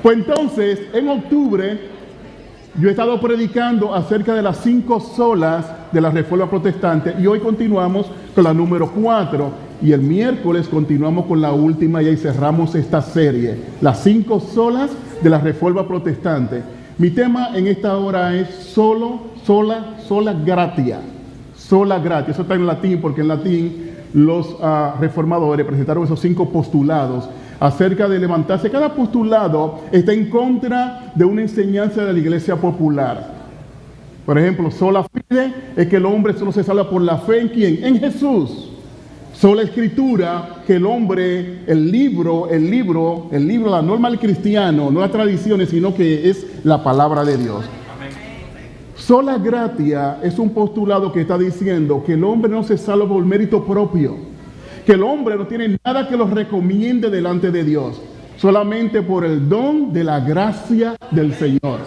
Pues entonces, en octubre, yo he estado predicando acerca de las 5 solas de la Reforma Protestante y hoy continuamos con la número 4 y el miércoles continuamos con la última y ahí cerramos esta serie, las 5 solas de la Reforma Protestante. Mi tema en esta hora es sola gratia. Sola gratia. Eso está en latín porque en latín los reformadores presentaron esos 5 postulados acerca de levantarse. Cada postulado está en contra de una enseñanza de la Iglesia popular. Por ejemplo, sola fide es que el hombre solo se salva por la fe en ¿quién? En Jesús. Sola escritura, que el hombre, el libro, la norma del cristiano, no las tradiciones, sino que es la palabra de Dios. Sola gratia es un postulado que está diciendo que el hombre no se salva por mérito propio, que el hombre no tiene nada que lo recomiende delante de Dios, solamente por el don de la gracia del Señor.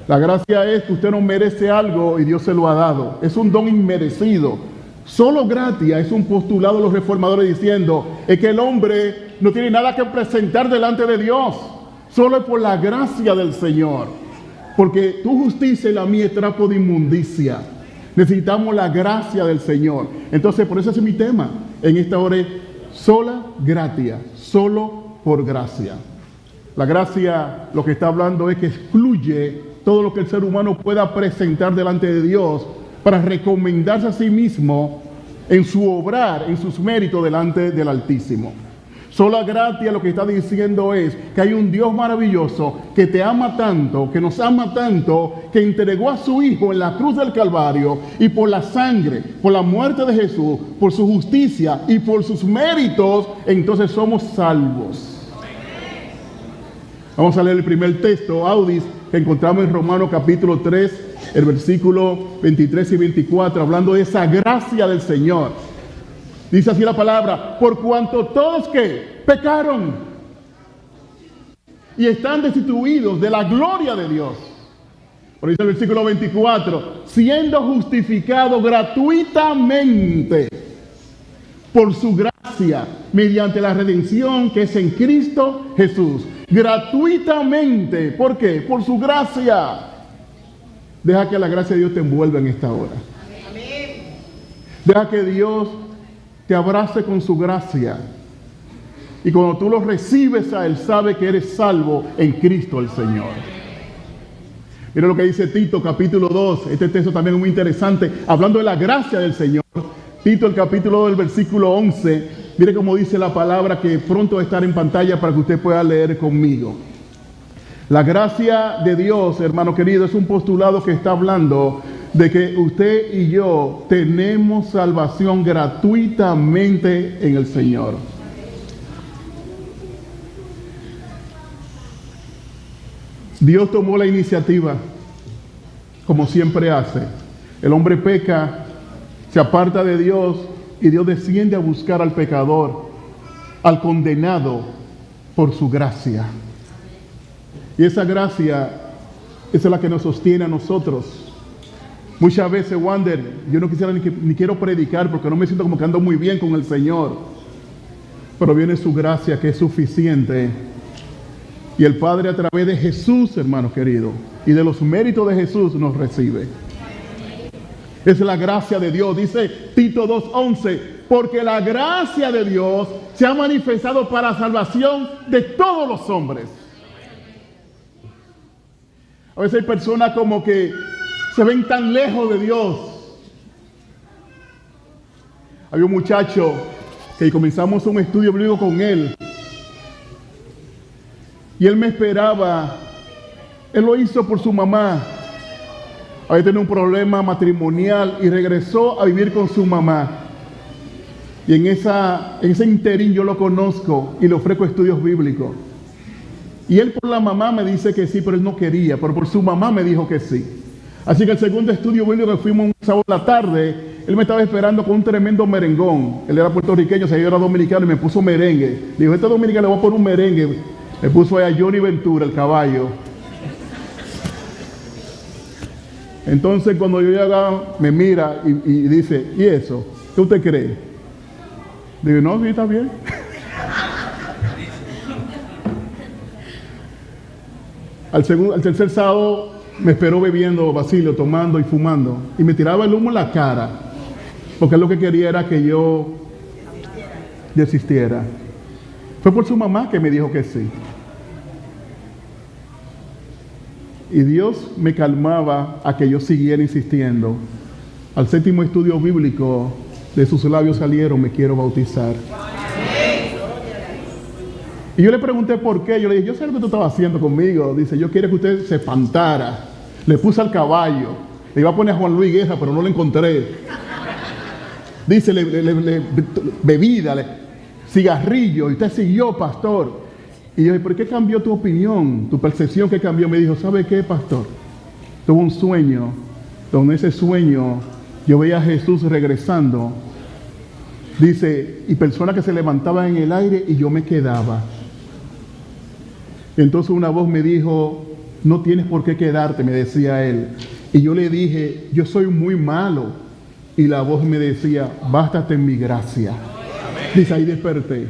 La gracia es que usted no merece algo y Dios se lo ha dado. Es un don inmerecido. Solo gratia es un postulado de los reformadores diciendo es que el hombre no tiene nada que presentar delante de Dios, solo es por la gracia del Señor. Porque tu justicia y la mía es trapo de inmundicia. Necesitamos la gracia del Señor. Entonces, por eso es mi tema. En esta hora es sola gratia, solo por gracia. La gracia, lo que está hablando es que excluye todo lo que el ser humano pueda presentar delante de Dios para recomendarse a sí mismo en su obrar, en sus méritos delante del Altísimo. Sola gratia lo que está diciendo es que hay un Dios maravilloso que te ama tanto, que nos ama tanto, que entregó a su Hijo en la cruz del Calvario y por la sangre, por la muerte de Jesús, por su justicia y por sus méritos, entonces somos salvos. Vamos a leer el primer texto, Audis, que encontramos en Romanos capítulo 3, el versículo 23 y 24, hablando de esa gracia del Señor. Dice así la palabra: por cuanto todos que pecaron y están destituidos de la gloria de Dios. Por eso el versículo 24, siendo justificado gratuitamente por su gracia, mediante la redención que es en Cristo Jesús. Gratuitamente. ¿Por qué? Por su gracia. Deja que la gracia de Dios te envuelva en esta hora. Deja que Dios te abrace con su gracia. Y cuando tú lo recibes a Él, sabe que eres salvo en Cristo el Señor. Mira lo que dice Tito capítulo 2. Este texto también es muy interesante, hablando de la gracia del Señor. Tito el capítulo 2, el versículo 11. Mire cómo dice la palabra, que pronto va a estar en pantalla para que usted pueda leer conmigo. La gracia de Dios, hermano querido, es un postulado que está hablando de que usted y yo tenemos salvación gratuitamente en el Señor. Dios tomó la iniciativa, como siempre hace. El hombre peca, se aparta de Dios y Dios desciende a buscar al pecador, al condenado, por su gracia. Y esa gracia es la que nos sostiene a nosotros. Muchas veces, Wander, yo no quisiera ni quiero predicar porque no me siento como que ando muy bien con el Señor. Pero viene su gracia que es suficiente. Y el Padre a través de Jesús, hermano querido, y de los méritos de Jesús nos recibe. Es la gracia de Dios, dice Tito 2:11, porque la gracia de Dios se ha manifestado para salvación de todos los hombres. A veces hay personas como que se ven tan lejos de Dios. Había un muchacho que comenzamos un estudio bíblico con él. Y él me esperaba. Él lo hizo por su mamá. Había tenido un problema matrimonial y regresó a vivir con su mamá. Y en ese interín yo lo conozco y le ofrezco estudios bíblicos. Y él por la mamá me dice que sí, pero él no quería. Pero por su mamá me dijo que sí. Así que el segundo estudio bíblico que fuimos un sábado a la tarde, él me estaba esperando con un tremendo merengón. Él era puertorriqueño, yo era dominicano y me puso merengue. Le dijo, este dominicano le voy a poner un merengue. Me puso ahí a Johnny Ventura, el caballo. Entonces cuando yo llego, me mira y dice, ¿y eso? ¿Qué usted cree? Digo, no, sí, está bien. Al tercer sábado me esperó bebiendo, Basilio, tomando y fumando. Y me tiraba el humo en la cara. Porque él lo que quería era que yo desistiera. Fue por su mamá que me dijo que sí. Y Dios me calmaba a que yo siguiera insistiendo. Al séptimo estudio bíblico, de sus labios salieron, me quiero bautizar. Y yo le pregunté por qué. Yo le dije, yo sé lo que tú estabas haciendo conmigo. Dice, yo quiero que usted se espantara. Le puse al caballo. Le iba a poner a Juan Luis Guerra, pero no lo encontré. Dice, bebida, cigarrillo. Y usted siguió, pastor. Y yo, ¿por qué cambió tu opinión? Tu percepción que cambió. Me dijo, ¿sabe qué, pastor? Tuve un sueño. Donde ese sueño, yo veía a Jesús regresando. Dice, y personas que se levantaban en el aire y yo me quedaba. Entonces una voz me dijo, no tienes por qué quedarte, me decía él. Y yo le dije, yo soy muy malo. Y la voz me decía, bástate en mi gracia. Dice, ahí desperté.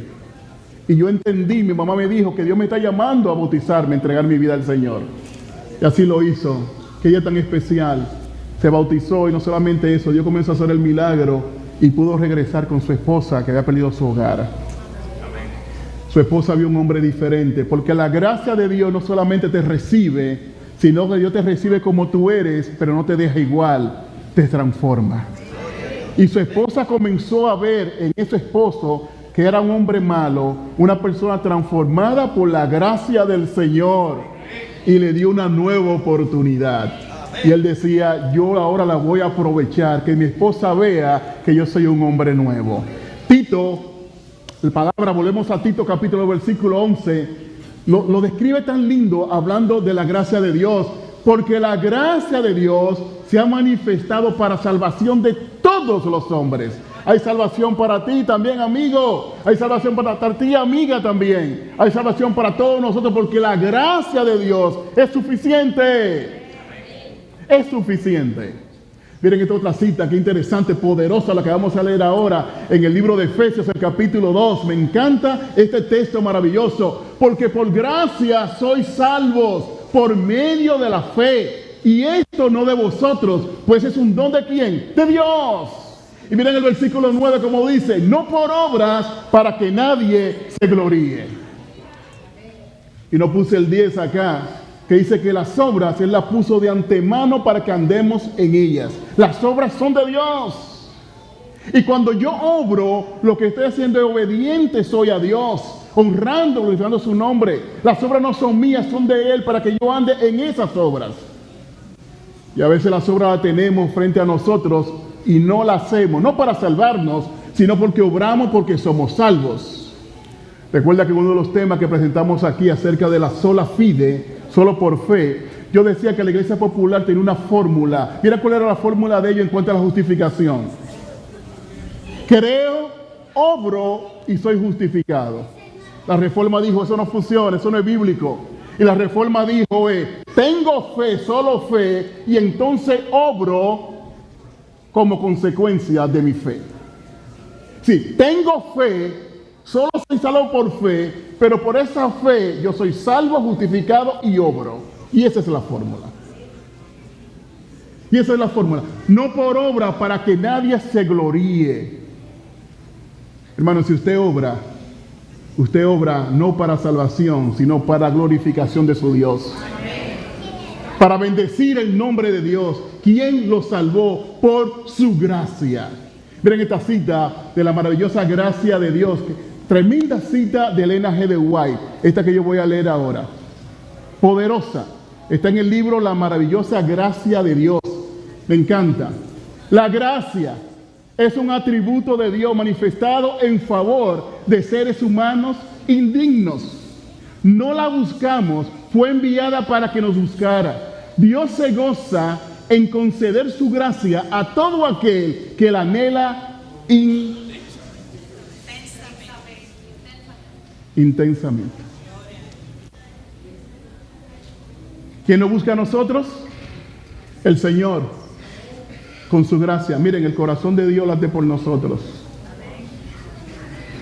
Y yo entendí, mi mamá me dijo que Dios me está llamando a bautizarme, a entregar mi vida al Señor. Y así lo hizo. Qué día tan especial. Se bautizó y no solamente eso, Dios comenzó a hacer el milagro y pudo regresar con su esposa que había perdido su hogar. Su esposa vio un hombre diferente, porque la gracia de Dios no solamente te recibe, sino que Dios te recibe como tú eres, pero no te deja igual, te transforma. Y su esposa comenzó a ver en ese esposo que era un hombre malo, una persona transformada por la gracia del Señor, y le dio una nueva oportunidad. Y él decía, yo ahora la voy a aprovechar, que mi esposa vea que yo soy un hombre nuevo. Tito, la palabra, volvemos a Tito capítulo versículo 11, lo describe tan lindo hablando de la gracia de Dios, porque la gracia de Dios se ha manifestado para salvación de todos los hombres. Hay salvación para ti también, amigo. Hay salvación para ti, amiga, también. Hay salvación para todos nosotros, porque la gracia de Dios es suficiente. Es suficiente. Miren esta otra cita, qué interesante, poderosa, la que vamos a leer ahora en el libro de Efesios, el capítulo 2. Me encanta este texto maravilloso. Porque por gracia sois salvos por medio de la fe. Y esto no de vosotros, pues es un don de ¿quién? De Dios. Y miren el versículo 9 como dice, no por obras para que nadie se gloríe. Y no puse el 10 acá, que dice que las obras Él las puso de antemano para que andemos en ellas. Las obras son de Dios. Y cuando yo obro, lo que estoy haciendo es obediente soy a Dios, honrando, glorificando su nombre. Las obras no son mías, son de Él, para que yo ande en esas obras. Y a veces las obras las tenemos frente a nosotros y no las hacemos, no para salvarnos, sino porque obramos porque somos salvos. Recuerda que uno de los temas que presentamos aquí acerca de la sola fide, solo por fe, yo decía que la iglesia popular tenía una fórmula. Mira cuál era la fórmula de ello en cuanto a la justificación. Creo, obro y soy justificado. La Reforma dijo, eso no funciona, eso no es bíblico. Y la Reforma dijo, tengo fe, solo fe, y entonces obro como consecuencia de mi fe. Sí, tengo fe, solo soy salvo por fe, pero por esa fe yo soy salvo, justificado y obro. Y esa es la fórmula. Y esa es la fórmula. No por obra para que nadie se gloríe. Hermano, si usted obra no para salvación, sino para glorificación de su Dios. Para bendecir el nombre de Dios, quien lo salvó por su gracia. Miren esta cita de la maravillosa gracia de Dios. Tremenda cita de Elena G. de White. Esta que yo voy a leer ahora. Poderosa. Está en el libro La maravillosa gracia de Dios. Me encanta. La gracia es un atributo de Dios manifestado en favor de seres humanos indignos. No la buscamos, fue enviada para que nos buscara. Dios se goza en conceder su gracia a todo aquel que la anhela intensamente. ¿Quién nos busca a nosotros? El Señor, con su gracia. Miren, el corazón de Dios late por nosotros.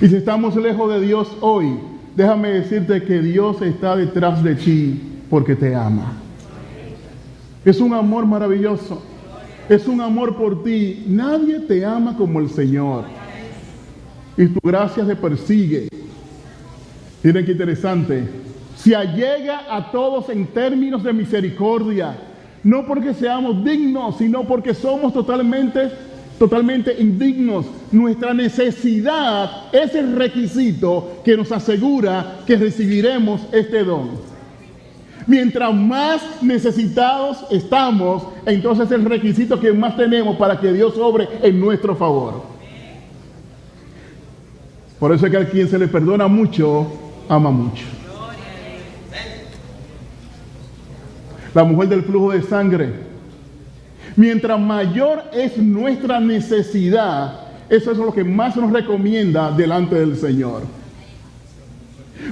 Y si estamos lejos de Dios hoy, déjame decirte que Dios está detrás de ti porque te ama. Es un amor maravilloso. Es un amor por ti. Nadie te ama como el Señor. Y tu gracia te persigue. Miren qué interesante. Se allega a todos en términos de misericordia. No porque seamos dignos, sino porque somos totalmente indignos. Nuestra necesidad es el requisito que nos asegura que recibiremos este don. Mientras más necesitados estamos, entonces el requisito que más tenemos para que Dios obre en nuestro favor. Por eso es que a quien se le perdona mucho, ama mucho. La mujer del flujo de sangre. Mientras mayor es nuestra necesidad, eso es lo que más nos recomienda delante del Señor.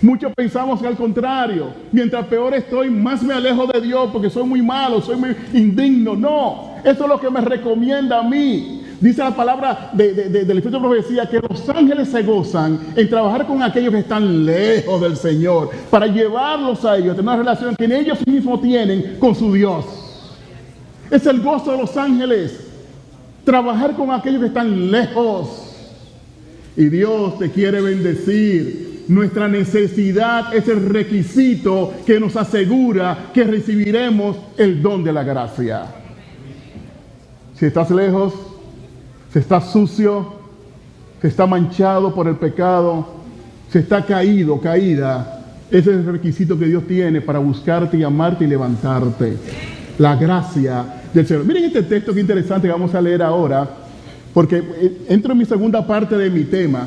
Muchos pensamos que al contrario, mientras peor estoy, más me alejo de Dios porque soy muy malo, soy muy indigno. No, eso es lo que me recomienda a mí. Dice la palabra del Espíritu de Profecía que los ángeles se gozan en trabajar con aquellos que están lejos del Señor, para llevarlos a ellos, a tener una relación que ellos mismos tienen con su Dios. Es el gozo de los ángeles, trabajar con aquellos que están lejos. Y Dios te quiere bendecir. Nuestra necesidad es el requisito que nos asegura que recibiremos el don de la gracia. Si estás lejos, si estás sucio, si está manchado por el pecado, si está caído, caída, ese es el requisito que Dios tiene para buscarte y amarte y levantarte. La gracia del Señor. Miren este texto que interesante que vamos a leer ahora, porque entro en mi segunda parte de mi tema.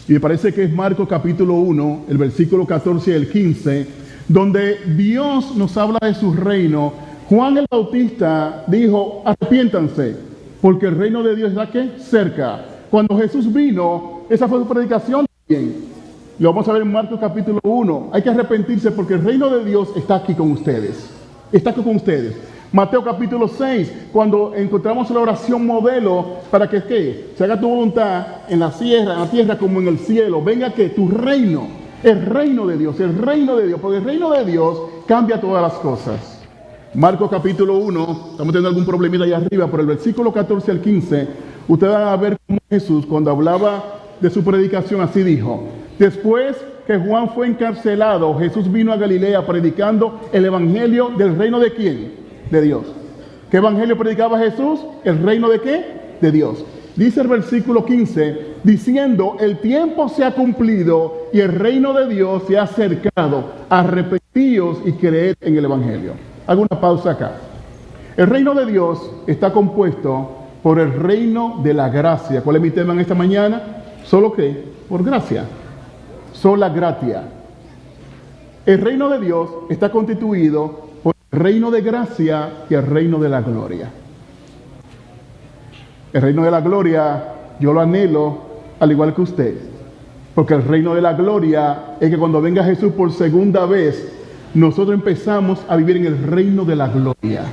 Y me parece que es Marcos capítulo 1, el versículo 14 y el 15, donde Dios nos habla de su reino. Juan el Bautista dijo, arrepiéntanse, porque el reino de Dios está ¿qué? Cerca. Cuando Jesús vino, esa fue su predicación también. Lo vamos a ver en Marcos capítulo 1. Hay que arrepentirse porque el reino de Dios está aquí con ustedes. Está aquí con ustedes. Mateo capítulo 6, cuando encontramos la oración modelo para que ¿qué? Se haga tu voluntad en la tierra como en el cielo. Venga que tu reino, el reino de Dios, porque el reino de Dios cambia todas las cosas. Marcos capítulo 1, estamos teniendo algún problemita ahí arriba, pero el versículo 14 al 15, ustedes van a ver cómo Jesús, cuando hablaba de su predicación, así dijo: después que Juan fue encarcelado, Jesús vino a Galilea predicando el evangelio del reino de ¿quién? De Dios. ¿Qué evangelio predicaba Jesús? ¿El reino de qué? De Dios. Dice el versículo 15, diciendo, el tiempo se ha cumplido y el reino de Dios se ha acercado. Arrepentíos y creed en el evangelio. Hago una pausa acá. El reino de Dios está compuesto por el reino de la gracia. ¿Cuál es mi tema en esta mañana? ¿Solo qué? Por gracia. Sola gratia. El reino de Dios está constituido por el reino de gracia y el reino de la gloria. El reino de la gloria yo lo anhelo al igual que usted, porque el reino de la gloria es que cuando venga Jesús por segunda vez, nosotros empezamos a vivir en el reino de la gloria.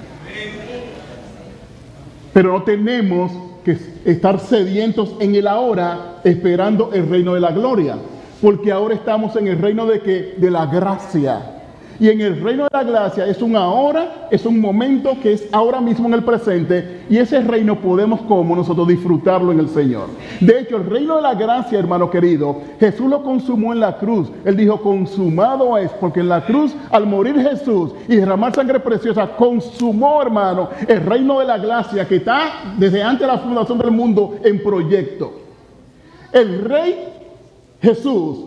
Pero no tenemos que estar sedientos en el ahora esperando el reino de la gloria, porque ahora estamos en el reino de ¿qué? De la gracia. Y en el reino de la gracia es un ahora, es un momento que es ahora mismo en el presente, y ese reino podemos como nosotros disfrutarlo en el Señor. De hecho, el reino de la gracia, hermano querido, Jesús lo consumó en la cruz. Él dijo, consumado es, porque en la cruz, al morir Jesús y derramar sangre preciosa, consumó, hermano, el reino de la gracia que está desde antes de la fundación del mundo en proyecto. El Rey Jesús,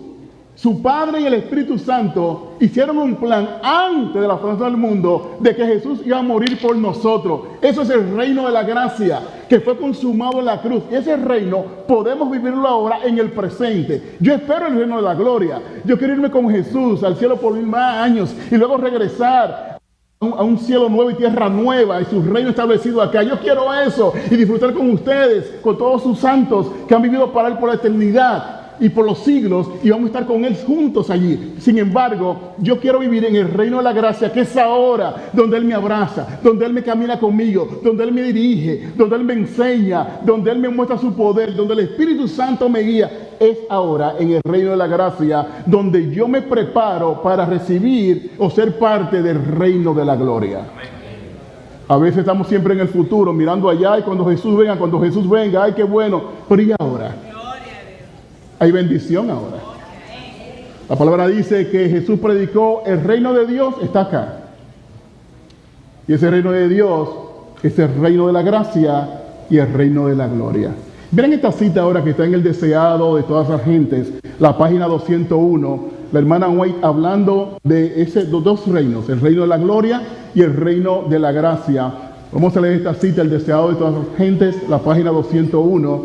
su Padre y el Espíritu Santo hicieron un plan antes de la fundación del mundo de que Jesús iba a morir por nosotros. Eso es el reino de la gracia que fue consumado en la cruz. Y ese reino podemos vivirlo ahora en el presente. Yo espero el reino de la gloria. Yo quiero irme con Jesús al cielo por 1000 más años y luego regresar a un cielo nuevo y tierra nueva y su reino establecido acá. Yo quiero eso y disfrutar con ustedes, con todos sus santos que han vivido para Él por la eternidad. y por los siglos y vamos a estar con Él juntos allí. Sin embargo, yo quiero vivir en el reino de la gracia, que es ahora, donde Él me abraza, donde Él me camina conmigo, donde Él me dirige, donde Él me enseña, donde Él me muestra su poder, donde el Espíritu Santo me guía. Es ahora en el reino de la gracia donde yo me preparo para recibir o ser parte del reino de la gloria. A veces estamos siempre en el futuro, mirando allá, y cuando Jesús venga, ay, qué bueno. Pero ¿y ahora? Hay bendición ahora. La palabra dice que Jesús predicó, el reino de Dios está acá. Y ese reino de Dios es el reino de la gracia y el reino de la gloria. Miren esta cita ahora que está en el deseado de todas las gentes, la página 201, la hermana White hablando de esos dos reinos, el reino de la gloria y el reino de la gracia. Vamos a leer esta cita, el deseado de todas las gentes, la página 201.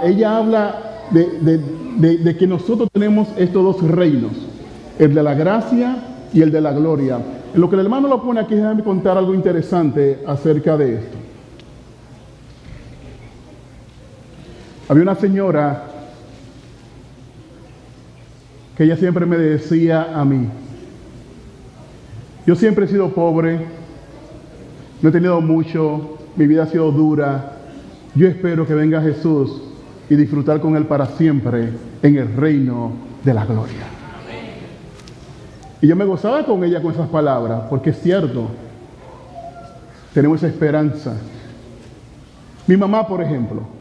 Ella habla de que nosotros tenemos estos dos reinos, el de la gracia y el de la gloria. En lo que el hermano lo pone aquí, déjame contar algo interesante acerca de esto. Había una señora que ella siempre me decía a mí, yo siempre he sido pobre, no he tenido mucho, mi vida ha sido dura, yo espero que venga Jesús y disfrutar con Él para siempre en el reino de la gloria. Y yo me gozaba con ella con esas palabras, porque es cierto, tenemos esa esperanza. Mi mamá, por ejemplo,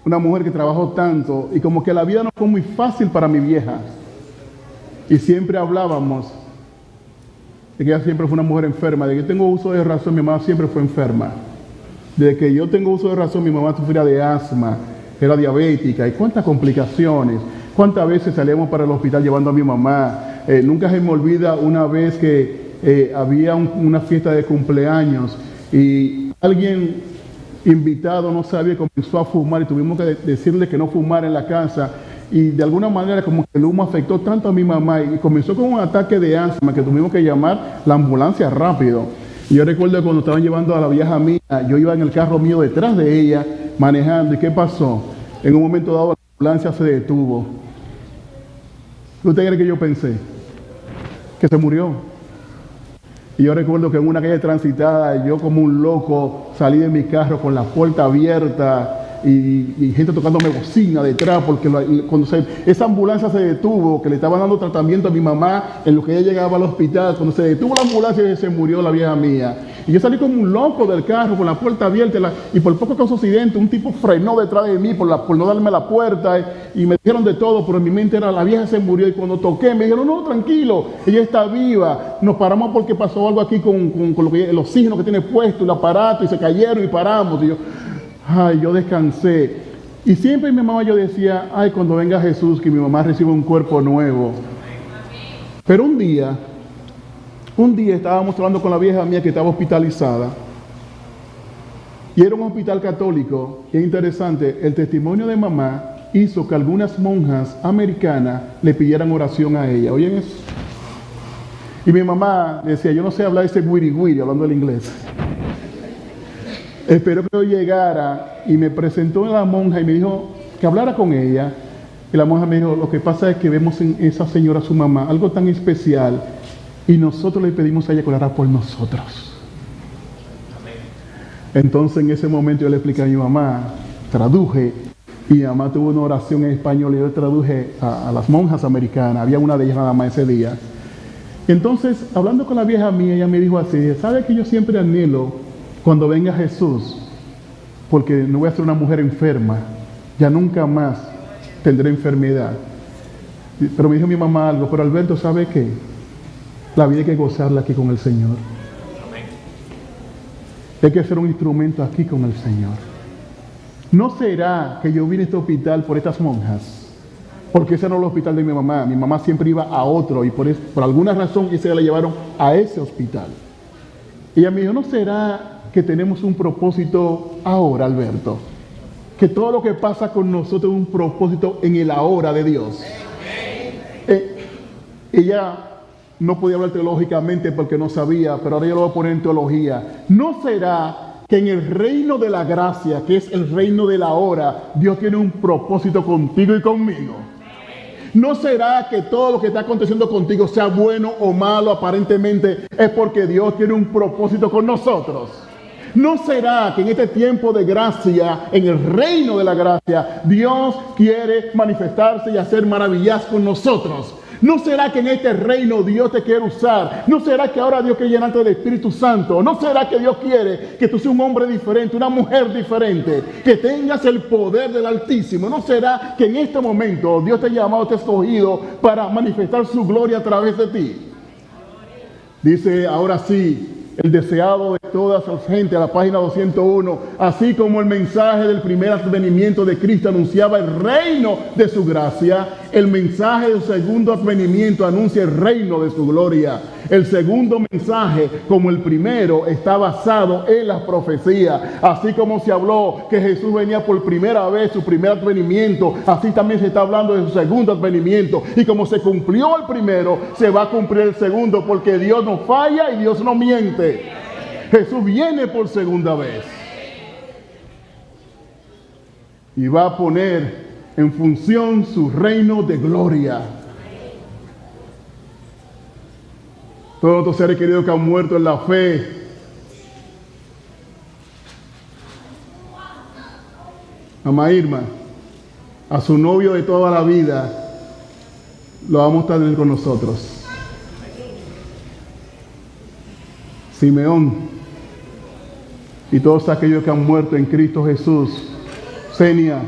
una mujer que trabajó tanto y como que la vida no fue muy fácil para mi vieja. Y siempre hablábamos de que ella siempre fue una mujer enferma. De que yo tengo uso de razón, mi mamá siempre fue enferma. Desde que yo tengo uso de razón, mi mamá sufría de asma, era diabética. Y cuántas complicaciones. Cuántas veces salíamos para el hospital llevando a mi mamá. Nunca se me olvida una vez que había una fiesta de cumpleaños y alguien invitado no sabía, comenzó a fumar y tuvimos que decirle que no fumara en la casa, y de alguna manera como que el humo afectó tanto a mi mamá y comenzó con un ataque de asma que tuvimos que llamar la ambulancia rápido. Y yo recuerdo cuando estaban llevando a la vieja mía, yo iba en el carro mío detrás de ella manejando, y ¿qué pasó? En un momento dado la ambulancia se detuvo. ¿Qué usted cree que yo pensé? Que se murió. Y yo recuerdo que en una calle transitada, yo como un loco salí de mi carro con la puerta abierta y gente tocándome bocina detrás, porque cuando esa ambulancia se detuvo, que le estaban dando tratamiento a mi mamá en lo que ella llegaba al hospital, cuando se detuvo la ambulancia se murió la vieja mía. Y yo salí como un loco del carro con la puerta abierta y por poco causó accidente, un tipo frenó detrás de mí por no darme la puerta y me dijeron de todo, pero en mi mente era la vieja se murió. Y cuando toqué me dijeron, no, tranquilo, ella está viva. Nos paramos porque pasó algo aquí con el oxígeno que tiene puesto, el aparato, y se cayeron y paramos. Y yo descansé. Y siempre mi mamá yo decía, ay, cuando venga Jesús, que mi mamá reciba un cuerpo nuevo. Pero un día estábamos hablando con la vieja mía que estaba hospitalizada, y era un hospital católico. Y es interesante, el testimonio de mamá hizo que algunas monjas americanas le pidieran oración a ella. ¿Oyen eso? Y mi mamá decía, yo no sé hablar ese wiri hablando el inglés. Esperó que yo llegara y me presentó a la monja y me dijo que hablara con ella. Y la monja me dijo, lo que pasa es que vemos en esa señora, su mamá, algo tan especial, y nosotros le pedimos a ella que orara por nosotros. Entonces en ese momento yo le expliqué a mi mamá, traduje, y mi mamá tuvo una oración en español y yo traduje a las monjas americanas. Había una de ellas nada más ese día. Entonces, hablando con la vieja mía, ella me dijo así, ¿sabe que yo siempre anhelo cuando venga Jesús? Porque no voy a ser una mujer enferma, ya nunca más tendré enfermedad. Pero me dijo mi mamá algo, pero Alberto, ¿sabe qué? La vida hay que gozarla aquí con el Señor. Hay que ser un instrumento aquí con el Señor. ¿No será que yo vine a este hospital por estas monjas? Porque ese no es el hospital de mi mamá. Mi mamá siempre iba a otro y por alguna razón ese la llevaron a ese hospital. Y ella me dijo, ¿no será que tenemos un propósito ahora, Alberto? Que todo lo que pasa con nosotros es un propósito en el ahora de Dios. Ella no podía hablar teológicamente porque no sabía, pero ahora yo lo voy a poner en teología. ¿No será que en el reino de la gracia, que es el reino de la hora, Dios tiene un propósito contigo y conmigo? ¿No será que todo lo que está aconteciendo contigo, sea bueno o malo aparentemente, es porque Dios tiene un propósito con nosotros? ¿No será que en este tiempo de gracia, en el reino de la gracia, Dios quiere manifestarse y hacer maravillas con nosotros? ¿No será que en este reino Dios te quiere usar? ¿No será que ahora Dios quiere llenarte del Espíritu Santo? ¿No será que Dios quiere que tú seas un hombre diferente, una mujer diferente, que tengas el poder del Altísimo? ¿No será que en este momento Dios te ha llamado, te ha escogido para manifestar su gloria a través de ti? Dice ahora sí, el deseado de todas las gentes, a la página 201, así como el mensaje del primer advenimiento de Cristo anunciaba el reino de su gracia, el mensaje del segundo advenimiento anuncia el reino de su gloria. El segundo mensaje, como el primero, está basado en las profecías. Así como se habló que Jesús venía por primera vez, su primer advenimiento, así también se está hablando de su segundo advenimiento. Y como se cumplió el primero, se va a cumplir el segundo, porque Dios no falla y Dios no miente. Jesús viene por segunda vez y va a poner en función su reino de gloria. Todos nuestros seres queridos que han muerto en la fe, mamá Irma, a su novio de toda la vida, lo vamos a tener con nosotros. Simeón y todos aquellos que han muerto en Cristo Jesús. Senia,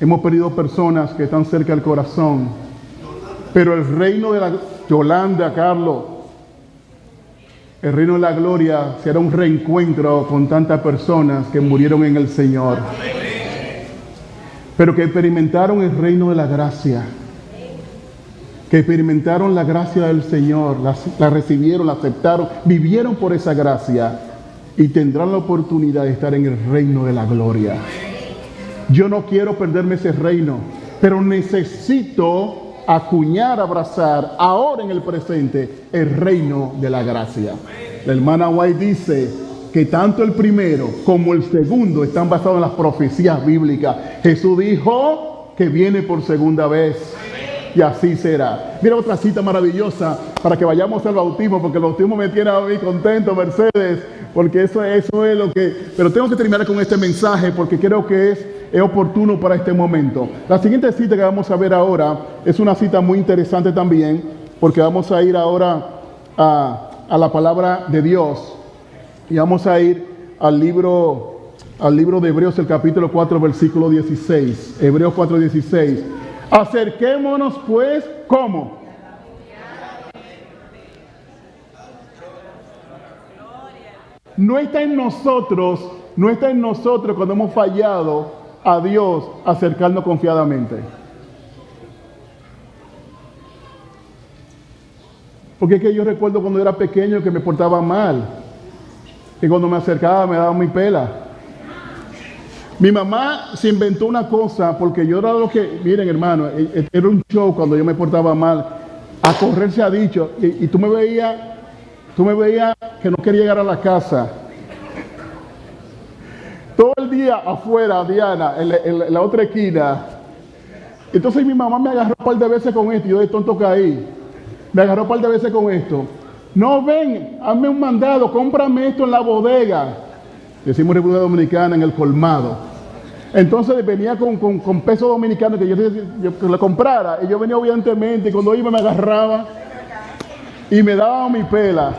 hemos perdido personas que están cerca del corazón, pero el reino de la Yolanda, Carlos, el reino de la gloria será un reencuentro con tantas personas que murieron en el Señor, pero que experimentaron el reino de la gracia, que experimentaron la gracia del Señor, la recibieron, la aceptaron, vivieron por esa gracia y tendrán la oportunidad de estar en el reino de la gloria. Yo no quiero perderme ese reino, pero necesito acuñar, abrazar ahora en el presente el reino de la gracia. La hermana White dice que tanto el primero como el segundo están basados en las profecías bíblicas. Jesús dijo que viene por segunda vez. Y así será. Mira otra cita maravillosa para que vayamos al bautismo, porque el bautismo me tiene a mí contento, Mercedes, porque eso es lo que... Pero tengo que terminar con este mensaje porque creo que es oportuno para este momento. La siguiente cita que vamos a ver ahora es una cita muy interesante también, porque vamos a ir ahora a la palabra de Dios y vamos a ir al libro de Hebreos, el capítulo 4, versículo 16. Hebreos 4, 16. Acerquémonos pues, ¿cómo? No está en nosotros cuando hemos fallado a Dios acercarnos confiadamente. Porque es que yo recuerdo cuando era pequeño que me portaba mal, que cuando me acercaba me daba mi pela. Mi mamá se inventó una cosa, porque yo era lo que, miren hermano, era un show cuando yo me portaba mal, a correr se ha dicho, y tú me veías que no quería llegar a la casa. Todo el día afuera, Diana, en la otra esquina. Entonces mi mamá me agarró un par de veces con esto, y yo de tonto caí. Me agarró un par de veces con esto. No, ven, hazme un mandado, cómprame esto en la bodega. Decimos República Dominicana, en el colmado. Entonces venía con peso dominicano que yo le comprara. Y yo venía obedientemente, y cuando iba me agarraba y me daba mi pela.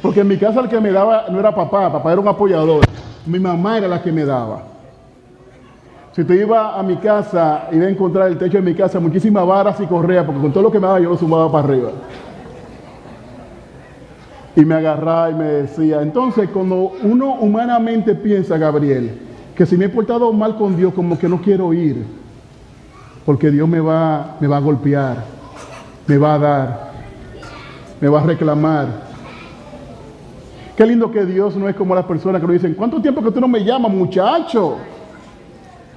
Porque en mi casa el que me daba no era papá era un apoyador. Mi mamá era la que me daba. Si tú ibas a mi casa, iba a encontrar el techo de mi casa muchísimas varas y correas, porque con todo lo que me daba yo lo sumaba para arriba. Y me agarraba y me decía. Entonces, cuando uno humanamente piensa, Gabriel, que si me he portado mal con Dios, como que no quiero ir, porque Dios me va a golpear, me va a dar, me va a reclamar. Qué lindo que Dios no es como las personas que nos dicen, ¿cuánto tiempo que tú no me llamas, muchacho?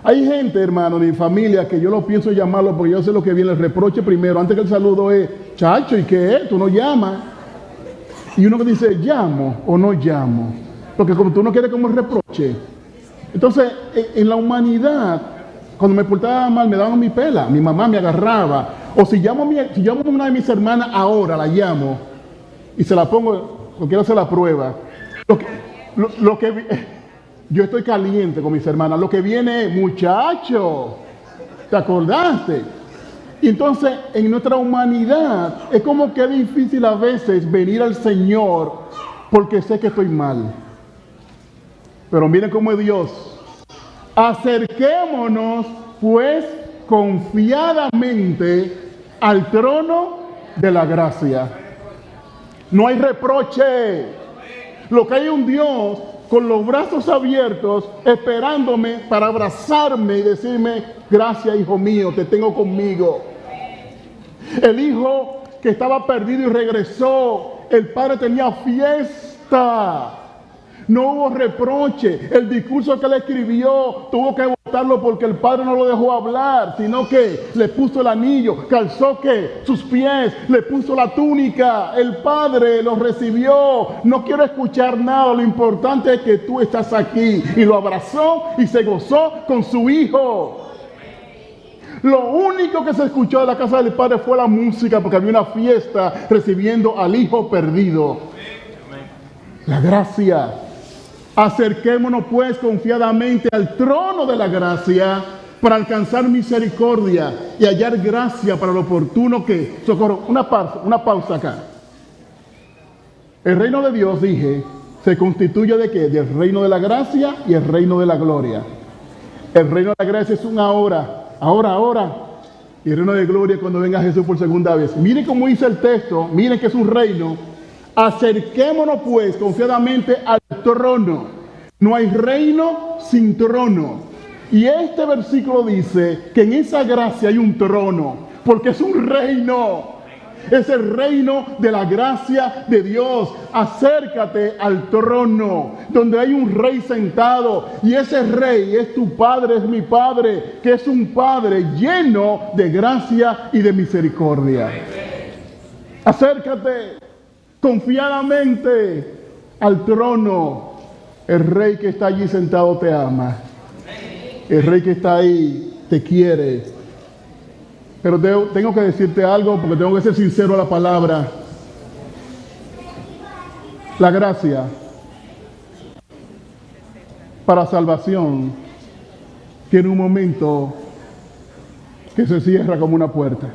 Hay gente, hermano, de mi familia, que yo lo pienso llamarlo porque yo sé lo que viene, el reproche primero, antes que el saludo es, chacho, ¿y qué es? Tú no llamas. Y uno que dice, ¿llamo o no llamo? Porque como tú no quieres como reproche. Entonces, en la humanidad, cuando me portaba mal, me daban mi pela. Mi mamá me agarraba. O si llamo a una de mis hermanas ahora, la llamo y se la pongo, o quiero hacer la prueba. Yo estoy caliente con mis hermanas. Lo que viene es, muchacho, ¿te acordaste? Y entonces, en nuestra humanidad, es como que es difícil a veces venir al Señor porque sé que estoy mal. Pero miren cómo es Dios. Acerquémonos, pues, confiadamente al trono de la gracia. No hay reproche. Lo que hay un Dios con los brazos abiertos, esperándome para abrazarme y decirme, gracias, hijo mío, te tengo conmigo. El hijo que estaba perdido y regresó, el padre tenía fiesta. No hubo reproche. El discurso que le escribió tuvo que botarlo porque el padre no lo dejó hablar, sino que le puso el anillo, calzó que sus pies, le puso la túnica. El padre lo recibió. No quiero escuchar nada. Lo importante es que tú estás aquí. Y lo abrazó y se gozó con su hijo. Lo único que se escuchó de la casa del padre fue la música, porque había una fiesta recibiendo al hijo perdido. La gracia. Acerquémonos pues confiadamente al trono de la gracia para alcanzar misericordia y hallar gracia para lo oportuno que socorro. Una pausa acá. El reino de Dios, dije, se constituye ¿de qué? Del reino de la gracia y el reino de la gloria. El reino de la gracia es un ahora. Y el reino de gloria cuando venga Jesús por segunda vez. Miren cómo dice el texto, miren que es un reino. Acerquémonos pues confiadamente al trono. No hay reino sin trono. Y este versículo dice que en esa gracia hay un trono, porque es un reino. Es el reino de la gracia de Dios. Acércate al trono, donde hay un rey sentado. Y ese rey es tu Padre, es mi Padre, que es un Padre lleno de gracia y de misericordia. Acércate confiadamente al trono. El rey que está allí sentado te ama. El rey que está ahí te quiere. Pero tengo que decirte algo porque tengo que ser sincero a la palabra. La gracia para salvación tiene un momento que se cierra como una puerta.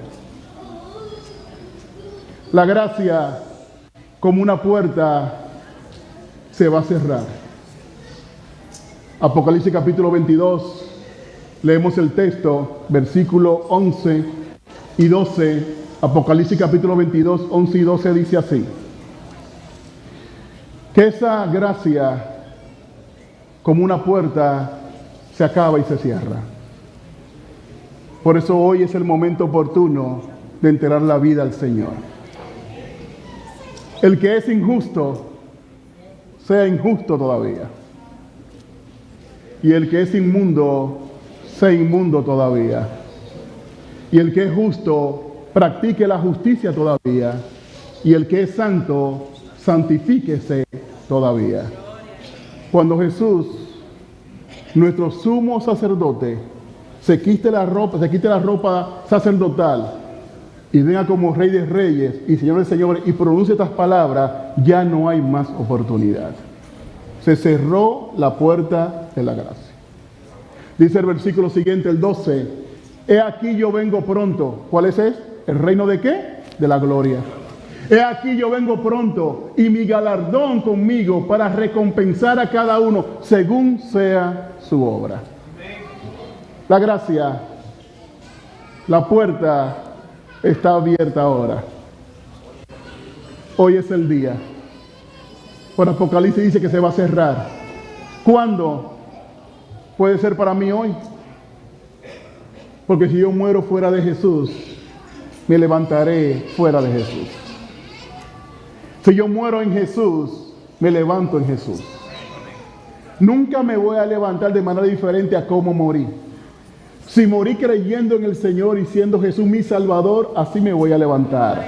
La gracia como una puerta se va a cerrar. Apocalipsis capítulo 22, leemos el texto, versículo 11 y 12. Apocalipsis capítulo 22, 11 y 12 dice así: que esa gracia como una puerta se acaba y se cierra. Por eso hoy es el momento oportuno de entregar la vida al Señor. El que es injusto, sea injusto todavía. Y el que es inmundo, sea inmundo todavía. Y el que es justo, practique la justicia todavía. Y el que es santo, santifíquese todavía. Cuando Jesús, nuestro sumo sacerdote, se quite la ropa sacerdotal y venga como Rey de Reyes y Señor de Señores y pronuncie estas palabras, ya no hay más oportunidad. Se cerró la puerta de la gracia. Dice el versículo siguiente, el 12: he aquí yo vengo pronto. ¿Cuál es ese? ¿El reino de qué? De la gloria. He aquí yo vengo pronto y mi galardón conmigo para recompensar a cada uno según sea su obra. La gracia, la puerta está abierta ahora. Hoy es el día. Por Apocalipsis dice que se va a cerrar. ¿Cuándo? Puede ser para mí hoy. Porque si yo muero fuera de Jesús, me levantaré fuera de Jesús. Si yo muero en Jesús, me levanto en Jesús. Nunca me voy a levantar de manera diferente a cómo morí. Si morí creyendo en el Señor y siendo Jesús mi Salvador, así me voy a levantar.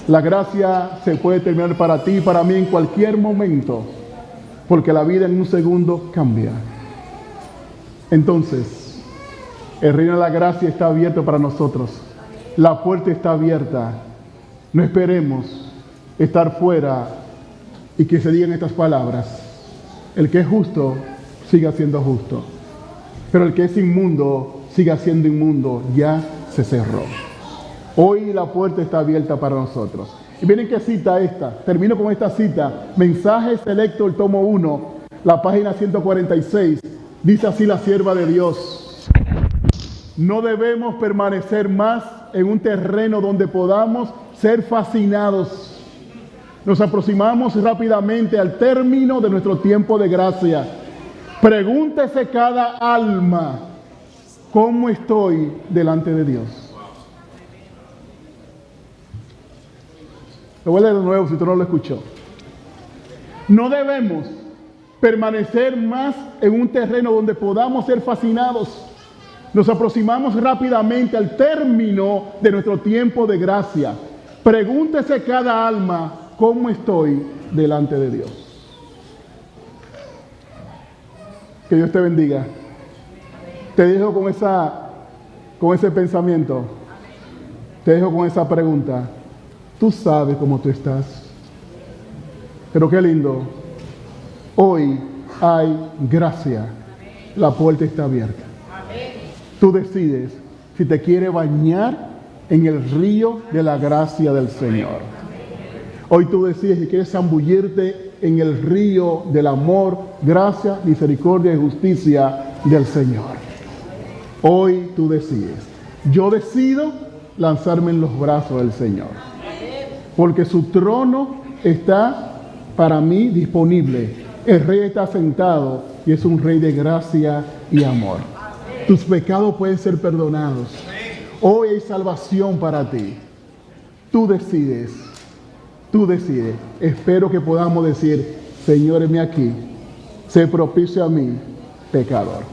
La gracia se puede terminar para ti y para mí en cualquier momento. porque la vida en un segundo cambia. Entonces, el reino de la gracia está abierto para nosotros. La puerta está abierta. No esperemos estar fuera y que se digan estas palabras. El que es justo, siga siendo justo. Pero el que es inmundo, siga siendo inmundo. Ya se cerró. Hoy la puerta está abierta para nosotros. Y miren qué cita esta. Termino con esta cita. Mensaje selecto, el tomo 1, la página 146. Dice así la sierva de Dios: no debemos permanecer más en un terreno donde podamos ser fascinados. Nos aproximamos rápidamente al término de nuestro tiempo de gracia. Pregúntese cada alma: ¿cómo estoy delante de Dios? Lo voy a leer de nuevo si tú no lo escuchó. No debemos permanecer más en un terreno donde podamos ser fascinados. Nos aproximamos rápidamente al término de nuestro tiempo de gracia. Pregúntese cada alma: ¿cómo estoy delante de Dios? Que Dios te bendiga. Te dejo con ese pensamiento. Te dejo con esa pregunta. Tú sabes cómo tú estás. Pero qué lindo. Hoy hay gracia. La puerta está abierta. Tú decides si te quieres bañar en el río de la gracia del Señor. Hoy tú decides si quieres zambullirte en el río del amor, gracia, misericordia y justicia del Señor. Hoy tú decides. Yo decido lanzarme en los brazos del Señor. Porque su trono está para mí disponible. El Rey está sentado y es un Rey de gracia y amor. Tus pecados pueden ser perdonados. Hoy hay salvación para ti. Tú decides. Tú decides. Espero que podamos decir: Señor, heme aquí. Sé propicio a mí, pecador.